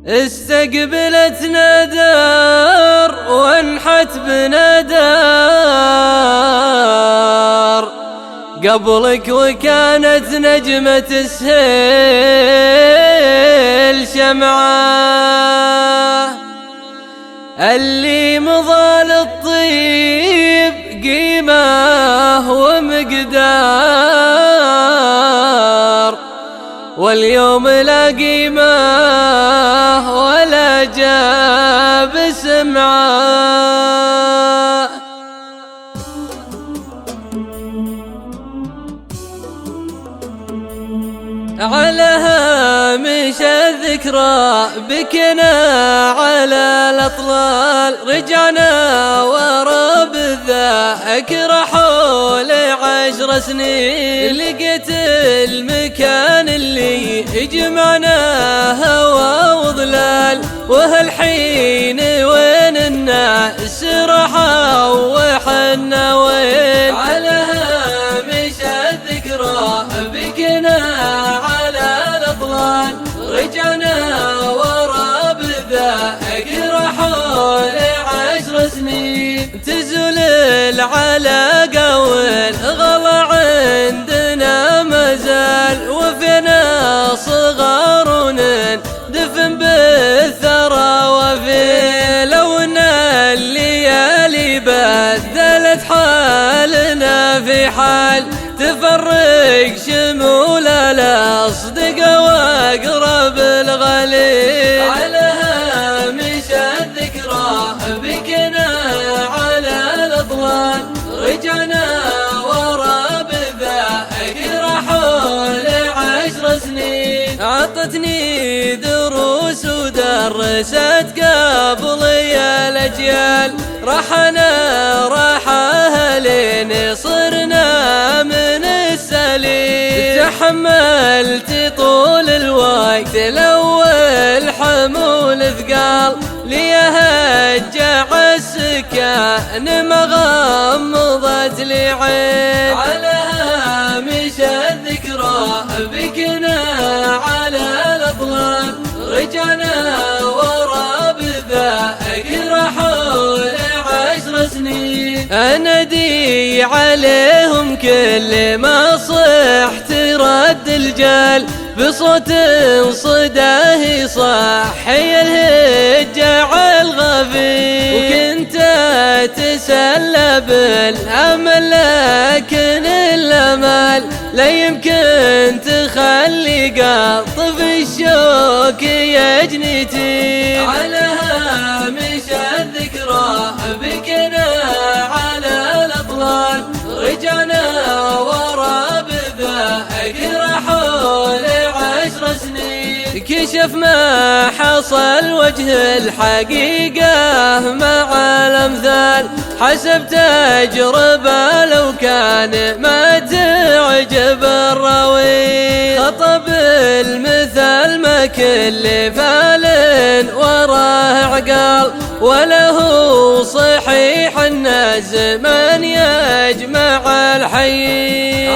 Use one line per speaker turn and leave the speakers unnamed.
استقبلتنا دار وانحت بنا دار قبلك، وكانت نجمة السهيل شمعة اللي مضى للطيب قيمة ومقدار، واليوم لا قيمة ولا جاب سمعة. على هامش الذكرى بكنا على الأطلال، رجعنا ورا بالذاكرة حول 10 سنين، لقيت المكان اللي يجمعنا هوى وظلال، وهالحين وين الناس رحوا وحنا وين؟ على هامش الذكرى بكنا على الأطلال، رجعنا ورا بالذاكرة حول 10 سنين، تزول العلاقة والغلا عندنا مازال، وفينا صغار ندفن بالثرى، وفي لون الليالي بدلت حالنا في حال، تفرق شمول الأصدقاء وأقرب الغليل. على هامش الذكرى بكنا على الأطلال، رجعنا ورا بالذاكرة حول 10 سنين، عطتني دروس ودرست قبلي الأجيال، رحنا راحة لين صرنا من السليل، تحملت طول الوقت الأول حمول ثقال، ليهجع السكان ما غمضت لي عين. على هامش الذكرى بكنا على الأطلال، رجعنا ورا بالذاكرة حول 10 سنين، أنادي عليهم كل ما صحت رد الجال، بصوت صداه صحي الهجع الغفير، وكنت أتسلى بالأمل لكن الأمل لا يمكن تخلي قطف الشوك يجنيتي. على هامش الذكرى بكنا على الأطلال، رجعنا ورا بالذاكرة حول 10 سنين، كشف ما حصل وجه الحقيقة مع الأمثال، حسب تجربة لو كان ما تعجب الراوي، خطب المثال ما كل فال وراه عقال، وله صحيح ان الزمن يجمع الحي.